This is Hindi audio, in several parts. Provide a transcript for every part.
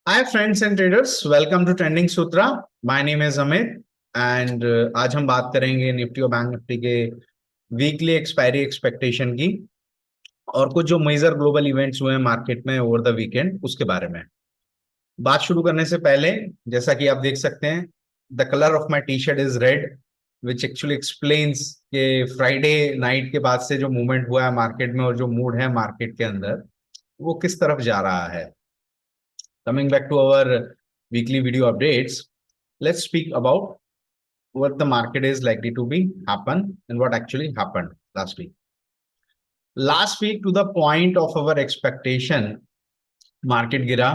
Hi friends and traders, welcome to trending Sutra. My name is Amit and आज हम बात करेंगे निफ्टी और बैंक निफ्टी के वीकली एक्सपायरी एक्सपेक्टेशन की और कुछ जो मेजर ग्लोबल इवेंट्स हुए हैं मार्केट में ओवर द वीकेंड उसके बारे में। बात शुरू करने से पहले, जैसा कि आप देख सकते हैं, the colour of my T shirt is red, which actually explains कि फ्राइडे नाइट के बाद से जो मूवमेंट हुआ है मार्केट में और जो मूड है मार्केट के अंदर वो किस तरफ जा रहा है। Coming back to our weekly video updates, let's speak about what the market is likely to be happen and what actually happened last week. Last week, to the point of our expectation, market गिरा,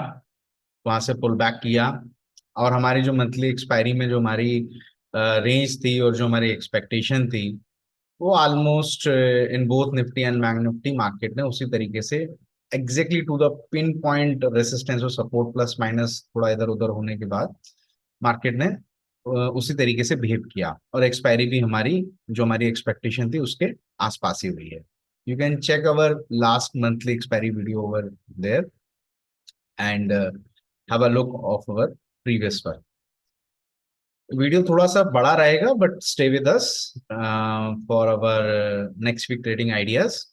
वहां से पुल बैक किया और हमारी जो मंथली एक्सपायरी में जो हमारी रेंज थी और जो हमारी एक्सपेक्टेशन थी वो almost in both Nifty and bank Nifty market ने उसी तरीके से exactly to the pin point resistance और सपोर्ट प्लस माइनस थोड़ा इधर उधर होने के बाद मार्केट ने उसी तरीके से बिहेव किया और एक्सपायरी भी हमारी जो हमारी एक्सपेक्टेशन थी उसके आसपास ही हुई है। You can check our last monthly expiry video over there and have a look of our previous one. Video थोड़ा सा बड़ा रहेगा but stay with us for our next week trading ideas.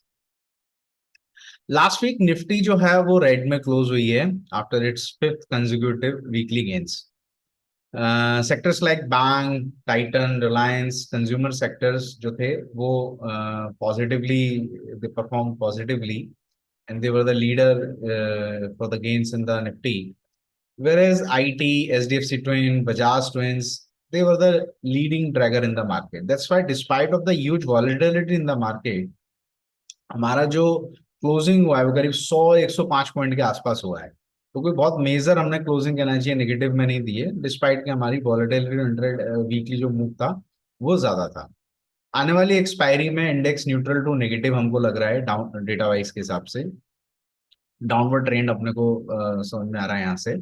Last week Nifty जो है वो रेड में क्लोज हुई है after its fifth consecutive weekly gains. Sectors like bank, Titan, Reliance, consumer sectors जो थे वो positively they perform positively and they were the leader for the gains in the Nifty, whereas IT, SDFC Twin, Bajaj Twins, they were the leading dragger in the market. That's why despite of the huge volatility in the market, हमारा जो क्लोजिंग हुआ है वो करीब 100-105 पॉइंट के आसपास हुआ है। तो कोई बहुत मेजर हमने क्लोजिंग कहना चाहिए नेगेटिव में नहीं दी है, डिस्पाइट कि हमारी वॉलेटिलिटी 100 वीकली जो मूव था वो ज्यादा था। आने वाली एक्सपायरी में इंडेक्स न्यूट्रल टू नेगेटिव हमको लग रहा है डाउन डेटा वाइज के हिसाब से। डाउनवर्ड ट्रेंड अपने को समझ में आ रहा है यहाँ से।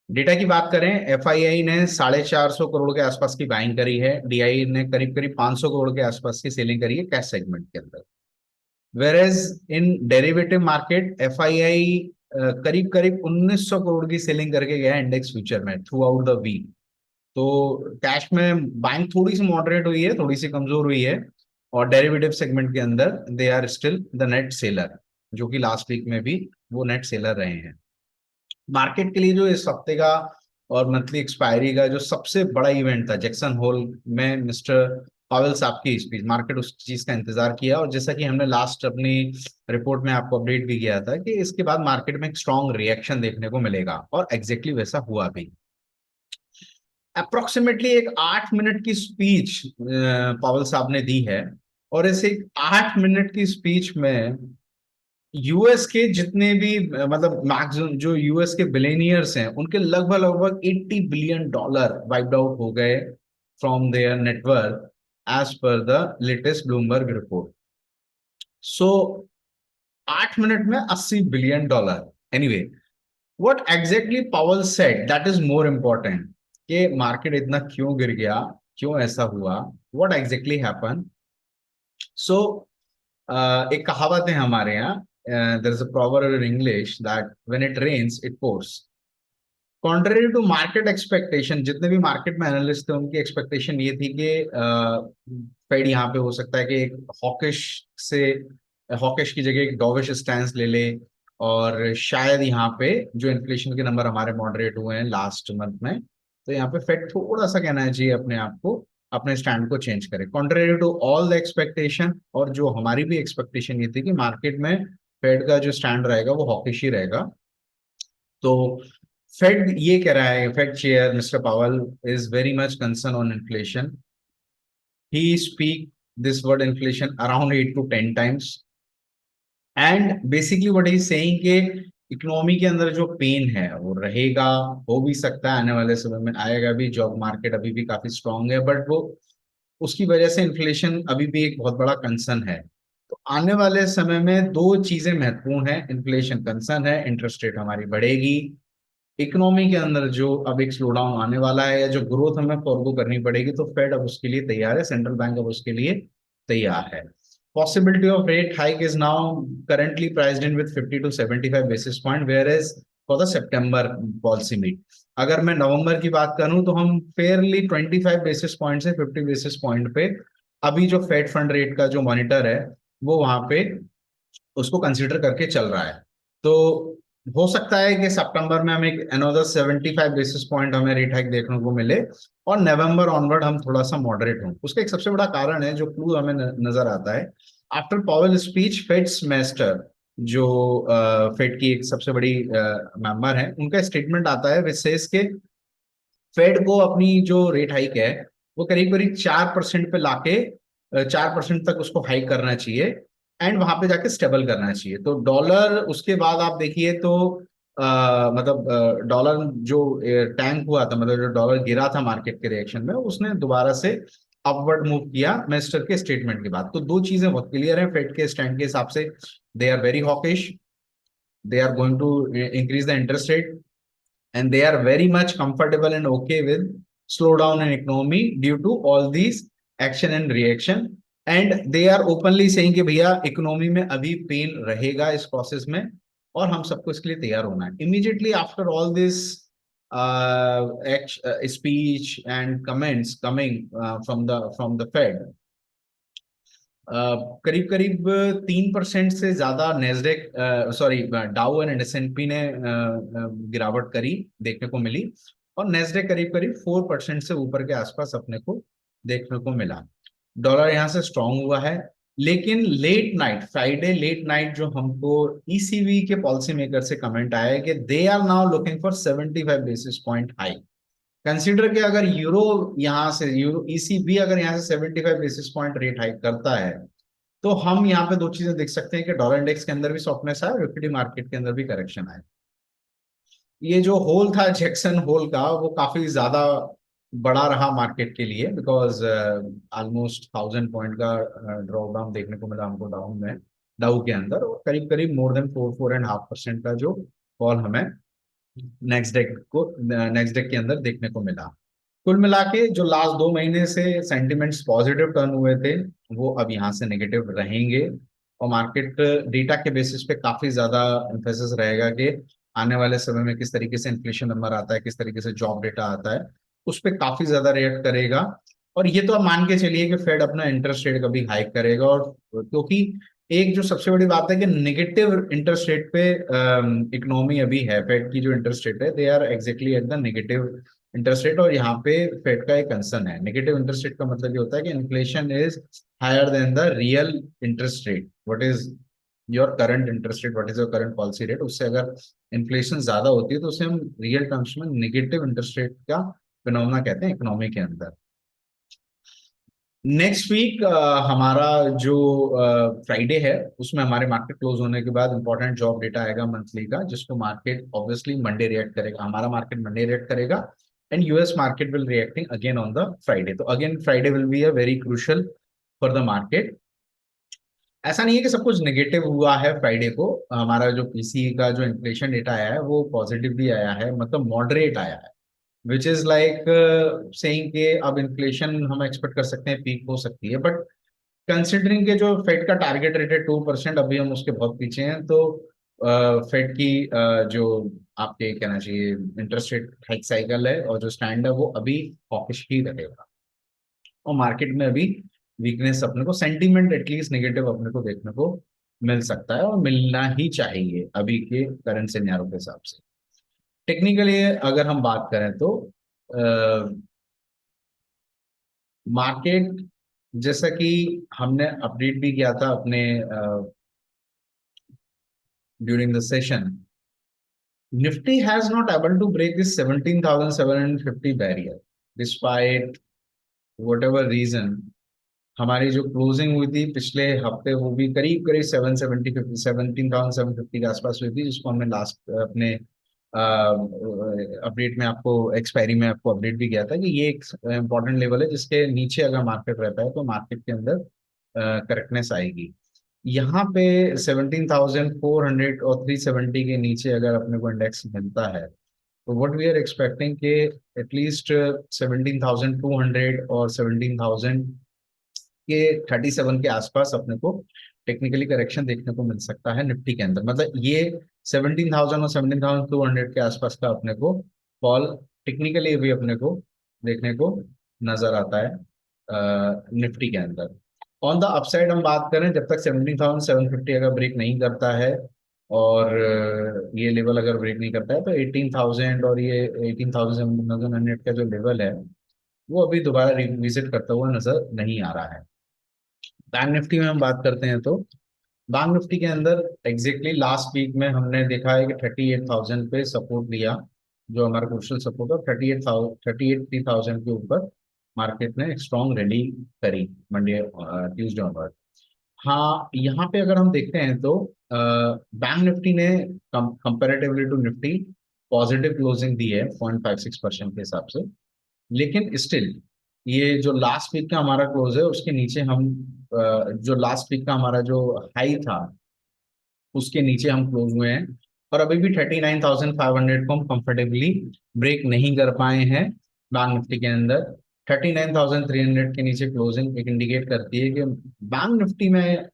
डेटा की बात करें, एफआईआई ने 450 करोड़ के आसपास की बाइंग करी है, डीआई ने करीब करीब 500 करोड़ के आसपास की सेलिंग करी है कैश सेगमेंट के अंदर। वेरेज इन डेरिवेटिव मार्केट एफआईआई करीब करीब 1900 करोड़ की सेलिंग करके गया इंडेक्स फ्यूचर में थ्रू आउट द वीक। तो कैश में बाइंग थोड़ी सी मॉडरेट हुई है, थोड़ी सी कमजोर हुई है और डेरिवेटिव सेगमेंट के अंदर they are still the net seller, जो कि लास्ट वीक में भी वो नेट सेलर रहे हैं। मार्केट के लिए जो इस हफ्ते का और मंथली एक्सपायरी का जो सबसे बड़ा इवेंट था जैक्सन होल में मिस्टर पावेल साहब की स्पीच, मार्केट उस चीज का इंतजार किया और जैसा कि हमने लास्ट अपनी रिपोर्ट में आपको अपडेट भी किया था कि इसके बाद मार्केट में एक स्ट्रॉन्ग रिएक्शन देखने को मिलेगा और एग्जैक्टली वैसा हुआ भी। अप्रोक्सीमेटली एक 8 मिनट की स्पीच पावेल साहब ने दी है और इस एक 8 मिनट की स्पीच में यूएस के जितने भी मतलब मैक्सिमम जो यूएस के बिलियनियर्स हैं उनके लगभग लगभग $80 बिलियन वाइप्ड आउट हो गए from their network as per the latest Bloomberg report. So 8 minute में $80 billion. Anyway, what exactly Powell said that is more important कि मार्केट इतना क्यों गिर गया, क्यों ऐसा हुआ, व्हाट एग्जैक्टली हैपन। सो एक कहावत है हमारे यहाँ, there is a proverb in English that when it rains it pours. Contrary to market expectation, जितने भी मार्केट में एनालिस्ट थे उनकी एक्सपेक्टेशन ये थी कि फेड यहाँ पे हो सकता है कि एक हॉकिश की जगह एक डॉविश स्टैंस ले ले और शायद यहाँ पे जो इन्फ्लेशन के नंबर हमारे मॉडरेट हुए हैं लास्ट मंथ में, तो यहाँ पे फेड थोड़ा सा कहना चाहिए अपने आप को, अपने स्टैंड को चेंज करे contrary to all the expectation. और जो हमारी भी एक्सपेक्टेशन ये थी कि मार्केट में फेड का जो स्टैंड रहेगा वो हॉकिश ही रहेगा। तो फेड ये कह रहा है, फेड चेयर मिस्टर पावल is very much concern on inflation. He speak this word inflation around 8 to 10 times and basically what is saying कि इकोनॉमी के अंदर जो पेन है वो रहेगा, हो भी सकता है आने वाले समय में आएगा भी, जॉब मार्केट अभी भी काफी स्ट्रांग है बट वो उसकी वजह से इन्फ्लेशन अभी भी एक बहुत बड़ा कंसर्न है। तो आने वाले समय में दो चीजें महत्वपूर्ण है, इन्फ्लेशन कंसर्न है, इंटरेस्ट रेट हमारी बढ़ेगी, इकोनॉमी के अंदर जो अब एक स्लो डाउन आने वाला है या जो ग्रोथ हमें फॉरगो करनी पड़ेगी, तो फेड अब उसके लिए तैयार है, सेंट्रल बैंक अब उसके लिए तैयार है। Possibility of rate hike is now currently priced in with 50 to 75 basis point, whereas for the September policy meet. अगर मैं नवंबर की बात करूं तो हम फेयरली 25 बेसिस पॉइंट से 50 बेसिस पॉइंट पे अभी जो फेड फंड रेट का जो मॉनिटर है वो वहां पे उसको कंसीडर करके चल रहा है। तो हो सकता है कि सितंबर में हमें एक अनदर 75 बेसिस पॉइंट हमें रेट हाइक देखने को मिले और नवंबर ऑनवर्ड हम थोड़ा सा मॉडरेट हों। उसका एक सबसे बड़ा कारण है जो क्लू हमें नजर आता है after Powell speech Fed semester, जो फेड की एक सबसे बड़ी मेंबर है, उनका स्टेटमेंट आता है विशेष के फेड को अपनी जो रेट हाइक है वो करीब करीब 4% पे लाके 4% तक उसको हाइक करना चाहिए एंड वहां पे जाके स्टेबल करना चाहिए। तो डॉलर उसके बाद आप देखिए तो मतलब डॉलर जो टैंक हुआ था, मतलब जो डॉलर गिरा था मार्केट के रिएक्शन में, उसने दोबारा से अपवर्ड मूव किया मिनिस्टर के स्टेटमेंट के बाद। तो दो चीजें बहुत क्लियर है फेड के स्टैंड के हिसाब से, they are very hawkish, they are going to increase the interest rate, and they are very much comfortable and okay with slowdown in economy due to all these action and reaction, and they are openly saying कि भैया इकोनॉमी में अभी पेन रहेगा इस प्रोसेस में और हम सबको इसके लिए तैयार होना है। Immediately after all this speech and comments coming from the Fed, करीब करीब 3% से ज्यादा नेस्डेक सॉरी डाउ एंड एसएनपी ने गिरावट करी देखने को मिली और नेस्डेक करीब करीब 4% से ऊपर के आसपास अपने को देखने को मिला। डॉलर यहाँ से स्ट्रांग हुआ है, लेकिन late night Friday late night जो हमको ईसीबी के पॉलिसी मेकर से कमेंट आया है कि they are now looking for 75 basis point high. Consider कि अगर यूरो यहाँ से यूरो ईसीबी अगर यहाँ से 75 बेसिस पॉइंट रेट हाइक करता है तो हम यहाँ पे दो चीजें देख सकते हैं कि डॉलर इंडेक्स के अंदर भी सॉफ्टनेस आया और इक्विटी मार्केट के अंदर भी करेक्शन आया। ये जो होल था जैक्सन होल का वो काफी ज्यादा बड़ा रहा मार्केट के लिए, बिकॉज ऑलमोस्ट 1000 पॉइंट का ड्रॉप डाउन देखने को मिला हमको डाउन में, डाउ के अंदर, और करीब करीब मोर देन 4.5% का जो फॉल हमें नेक्स्ट डे के अंदर देखने को मिला। कुल मिला के जो लास्ट 2 महीने से सेंटिमेंट्स पॉजिटिव टर्न हुए थे वो अब यहाँ से नेगेटिव रहेंगे और मार्केट डेटा के बेसिस पे काफी ज्यादा एम्फेसिस रहेगा कि आने वाले समय में किस तरीके से इन्फ्लेशन नंबर आता है, किस तरीके से जॉब डेटा आता है, उस पर काफी ज्यादा रिएक्ट करेगा। और ये तो आप मान के चलिए कि फेड अपना इंटरेस्ट रेट कभी हाइक करेगा, और क्योंकि एक जो सबसे बड़ी बात है कि नेगेटिव इंटरेस्ट रेट पे इकोनॉमी अभी है, फेड की जो इंटरेस्ट रेट है they are exactly at the negative interest rate. और यहाँ पे फेड का एक कंसर्न है, नेगेटिव इंटरेस्ट रेट का मतलब ये होता है कि inflation is higher than the real interest rate, what is your current interest rate, what is your current policy rate, उससे अगर इन्फ्लेशन ज्यादा होती है तो उसे हम रियल टर्म्स में नेगेटिव इंटरेस्ट रेट का फिनोमेना कहते हैं इकोनॉमी के अंदर। नेक्स्ट वीक हमारा जो फ्राइडे है उसमें हमारे मार्केट क्लोज होने के बाद इंपॉर्टेंट जॉब डेटा आएगा मंथली का, जिसको मार्केट ऑब्वियसली मंडे रिएक्ट करेगा, हमारा मार्केट मंडे रिएक्ट करेगा and US market will reacting again on the Friday. तो again Friday will be a very crucial for the market. ऐसा नहीं है कि सब कुछ नेगेटिव हुआ है फ्राइडे को, हमारा जो पीसी का जो इन्फ्लेशन डेटा आया है वो पॉजिटिव भी आया है, मतलब मॉडरेट आया है, विच इज लाइक सेइंग के अब इन्फ्लेशन हम एक्सपेक्ट कर सकते हैं पीक हो सकती है, बट कंसिडरिंग के जो फेड का टारगेट रेट है 2%, अभी हम उसके बहुत पीछे हैं, तो फेड की जो आपके कहना चाहिए इंटरेस्ट रेट हाइक साइकिल है और जो स्टैंड है वो अभी हॉकिश ही रहेगा और मार्केट में अभी वीकनेस अपने को, सेंटीमेंट एटलीस्ट नेगेटिव अपने को देखने को मिल सकता है और मिलना ही चाहिए अभी के करंट सिनेरियो के हिसाब से। टेक्निकली अगर हम बात करें तो मार्केट जैसा कि हमने अपडेट भी किया था अपने during the session, Nifty has not able to break this 17,750 barrier despite whatever reason. हमारी जो क्लोजिंग हुई थी पिछले हफ्ते वो भी करीब करीब 17,750 के आसपास हुई थी, जिसको हमने लास्ट अपने अपडेट में आपको एक्सपायरी में आपको अपडेट भी किया था कि ये एक इंपॉर्टेंट लेवल है जिसके नीचे अगर मार्केट रहता है तो मार्केट के अंदर करेक्टनेस आएगी। यहाँ पे 17,400 और 370 के नीचे अगर अपने को इंडेक्स मिलता है तो व्हाट वी आर एक्सपेक्टिंग के एटलीस्ट 17,200 और 17,000 के 37 के आसपास अपने को टेक्निकली करेक्शन देखने को मिल सकता है निफ्टी के अंदर। मतलब ये 17,000 और 17,200 के आसपास का अपने को फॉल टेक्निकली भी अपने को देखने को नजर आता है निफ्टी के अंदर। ऑन द अपसाइड हम बात करें, जब तक 17,750 अगर ब्रेक नहीं करता है और ये लेवल अगर ब्रेक नहीं करता है, तो 18,000 और ये 18,700 का जो लेवल है वो अभी दोबारा रिविजिट करता हुआ नजर नहीं आ रहा है। बैंक निफ्टी में हम बात करते हैं तो बैंक निफ्टी के अंदर एग्जैक्टली लास्ट वीक में हमने देखा है कि 38,000 पे सपोर्ट लिया, जो हमारा क्रूशियल सपोर्ट है। 38,000 के ऊपर मार्केट ने एक स्ट्रॉन्ग रैली करी मंडे ट्यूसडे ऑनवर्ड। हाँ, यहाँ पे अगर हम देखते हैं तो बैंक निफ्टी ने comparatively to Nifty positive closing दी है 0.56% के हिसाब से। लेकिन स्टिल ये जो लास्ट वीक का हमारा क्लोज है उसके नीचे हम जो लास्ट वीक का हमारा जो हाई था उसके नीचे हम क्लोज हुए हैं, और अभी भी 39,500 को हम कंफर्टेबली ब्रेक नहीं कर पाए हैं। बैंक निफ्टी के अंदर 39,300 के नीचे क्लोजिंग एक इंडिकेट करती है कि बैंक निफ्टी में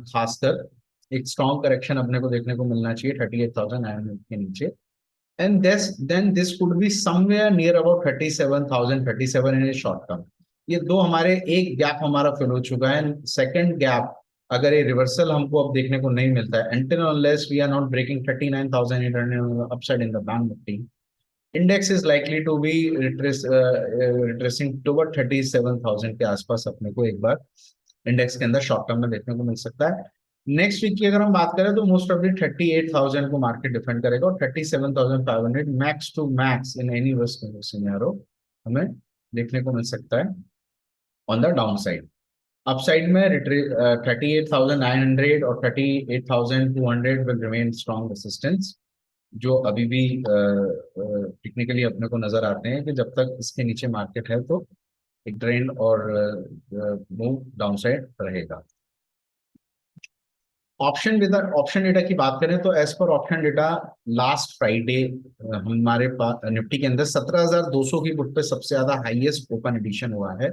खासकर एक स्ट्रॉन्ग करेक्शन अपने को देखने को मिलना चाहिए 38,900 के नीचे। and then this could be somewhere near about 37,000, 37 in a short term। ये दो हमारे, एक गैप हमारा फिल हो चुका है। सेकंड गैप अगर ये रिवर्सल हमको अब देखने को नहीं मिलता है, until unless we are not breaking 39,800 upside in the bank nifty, index is likely to be retracing toward 37,000 के आसपास अपने को एक बार इंडेक्स के अंदर शॉर्ट टर्म में देखने को मिल सकता है। नेक्स्ट वीक की अगर हम बात करें तो मोस्ट ऑफ 38,000 को मार्केट डिफेंड करेगा, और 37,500 max to max in any worst scenario हमें देखने को मिल सकता है on the down side. Upside में 38,900 और 38,200 विल रिमेन स्ट्रॉन्ग रेसिस्टेंस, जो अभी भी टेक्निकली अपने को नजर आते हैं कि जब तक इसके नीचे मार्केट है तो एक ट्रेंड और मूव डाउन साइड रहेगा। ऑप्शन डेटा की बात करें तो as per option data last Friday हमारे पास निफ्टी के अंदर 17,200 की बुट पे सबसे ज्यादा हाईएस्ट ओपन एडिशन हुआ है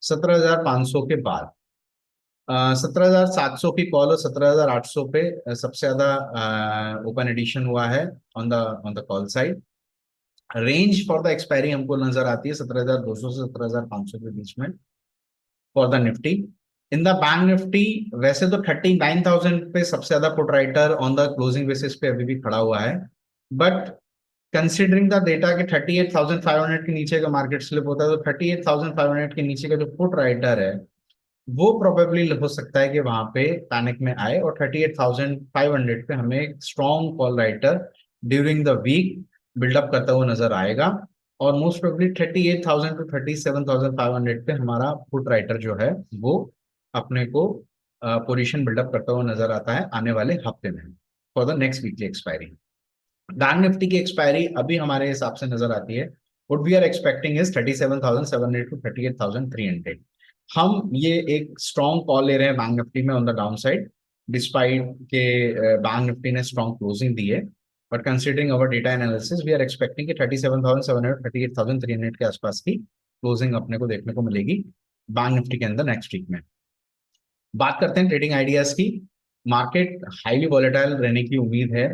17,500 के बाद। 17,700 की कॉल और 17,800 पे सबसे ज्यादा ओपन एडिशन हुआ है on the call side. Range for the expiry हमको नजर आती है 17,200 से 17,500 के बीच में for the Nifty. In the bank Nifty वैसे तो 39,000 पे सबसे ज्यादा put writer on the closing basis पे अभी भी खड़ा हुआ है, बट कंसिडरिंग द डेटा कि 38,500 के नीचे का मार्केट स्लिप होता है, तो 38,500 के नीचे का जो पुट राइटर है वो प्रोबेबली हो सकता है कि वहां पे पैनिक में आए, और 38,500 पे हमें एक strong call writer during the week buildup करता हुआ नजर आएगा, और मोस्ट प्रोबेबली 38,000 टू 37,500 पे हमारा पुट राइटर जो है वो अपने को पोजीशन बिल्डअप करता हुआ नजर आता है आने वाले हफ्ते में for the next weekly expiry. Bank Nifty की एक्सपायरी अभी हमारे हिसाब से नजर आती है, what we are expecting is 37,700 to 38,300। हम ये एक स्ट्रॉन्ग कॉल ले रहे हैं बैंक निफ्टी में on the down side, despite के बैंक निफ्टी ने स्ट्रॉन्ग क्लोजिंग दी है, but considering our data analysis we are expecting कि 37,700 38,300 के आसपास की क्लोजिंग अपने को देखने को मिलेगी बैंक निफ्टी के अंदर नेक्स्ट वीक में। बात करते हैं ट्रेडिंग आइडियाज की। मार्केट हाईली वॉलेटाइल रहने की उम्मीद है।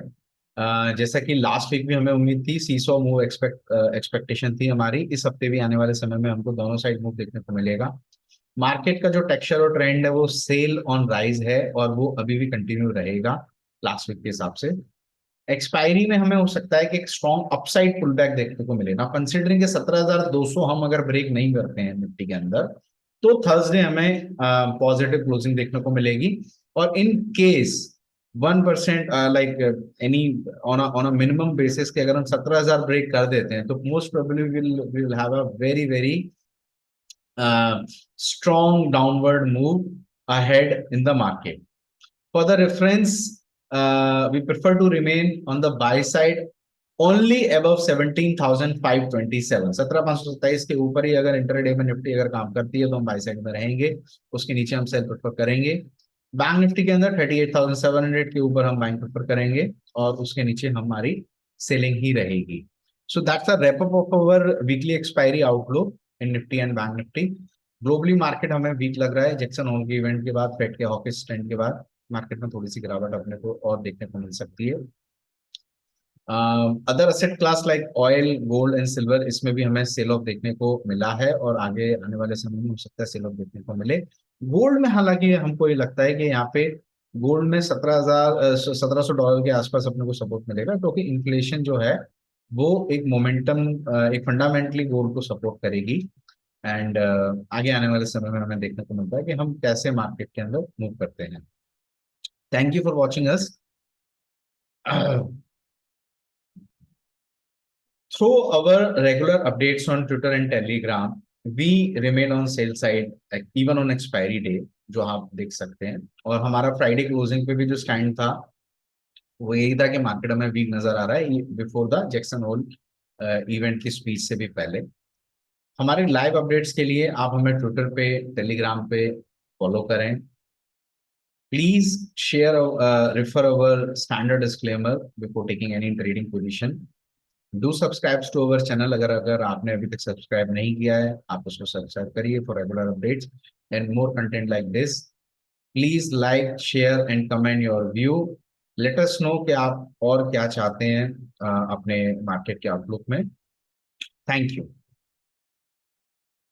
जैसा कि लास्ट वीक भी हमें उम्मीद थी, सीसॉ मूव एक्सपेक्टेशन थी हमारी, इस हफ्ते भी आने वाले समय में हमको दोनों साइड मूव देखने को मिलेगा। मार्केट का जो टेक्सचर और ट्रेंड है वो सेल ऑन राइज है, और वो अभी भी कंटिन्यू रहेगा लास्ट वीक के हिसाब से। एक्सपायरी में हमें हो सकता है कि एक स्ट्रॉन्ग अपसाइड पुल बैक देखने को मिले ना, कंसिडरिंग 17,200 हम अगर ब्रेक नहीं करते हैं निफ्टी के अंदर, तो थर्सडे हमें पॉजिटिव क्लोजिंग देखने को मिलेगी। और in case 1% like any on a minimum basis के अगर हम 17,000 ब्रेक कर देते हैं, तो most probably will have a very very strong downward move ahead in the market. For the reference, we prefer to remain on the buy side only above 17,527। 17,527 के ऊपर ही अगर इंटरडे में निफ्टी अगर काम करती है तो हम बाय साइड में रहेंगे, उसके नीचे हम सेल प्रेफर करेंगे। बैंक निफ्टी के अंदर 38,700 के ऊपर हम बाइंग प्रेफर करेंगे, और उसके नीचे हमारी सेलिंग ही रहेगी। So that's a wrap up of our weekly expiry outlook in Nifty and bank Nifty. Globally market हमें वीक लग रहा है, जैक्सन होल के इवेंट के बाद, फेड के हॉकिश ट्रेंड के बाद मार्केट में थोड़ी सी गिरावट अपने को और देखने को मिल सकती है। Other asset class like oil, gold and silver, इसमें भी हमें सेल ऑफ देखने को मिला है और आगे आने वाले समय में हो सकता है सेल ऑफ देखने को मिले। गोल्ड में हालांकि हमको ये लगता है कि यहाँ पे गोल्ड में 1700 डॉलर के आसपास अपने को सपोर्ट मिलेगा, क्योंकि इन्फ्लेशन जो है वो एक मोमेंटम, एक फंडामेंटली गोल्ड को सपोर्ट करेगी। एंड आगे आने वाले समय में हमें देखने को मिलता है कि हम कैसे मार्केट के अंदर मूव करते हैं। Thank you for watching us. Through our regular updates on Twitter and Telegram, we remain on sale side, like even on expiry day, जो आप देख सकते हैं। और हमारा फ्राइडे क्लोजिंग पे भी जो स्टैंड था वो यही था कि मार्केट हमें वीक नजर आ रहा है before the Jackson Hole event की स्पीच से भी पहले। हमारे लाइव अपडेट्स के लिए आप हमें ट्विटर पे, टेलीग्राम पे फॉलो करें। Please share, refer our standard disclaimer before taking any trading position. Do subscribe to our channel, अगर अगर आपने अभी तक सब्सक्राइब नहीं किया है आप उसको सब्सक्राइब करिए for regular updates and more content like this. Please like, share and comment your view. Let us know कि आप और क्या चाहते हैं अपने मार्केट के आउटलुक में। Thank you.